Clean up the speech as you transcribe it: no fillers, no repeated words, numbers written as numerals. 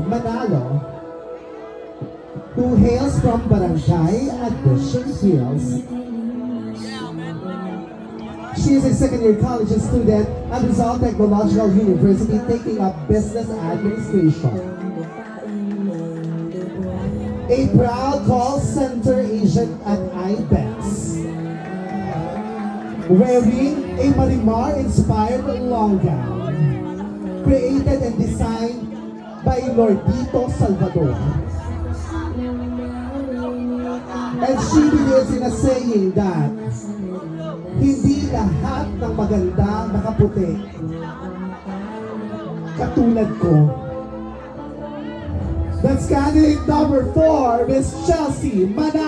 Manalo, who hails from Barangay Admission Hills. She is a second-year college student at Rizal Technological University taking up business administration. A proud call center agent at IBEX. Wearing a Marimar-inspired long gown, created and designed by Lordito Salvador. And she believes in a saying that hindi lahat ng maganda nakaputi. Katulad ko. That's candidate number 4, Miss Chelsea Manalo.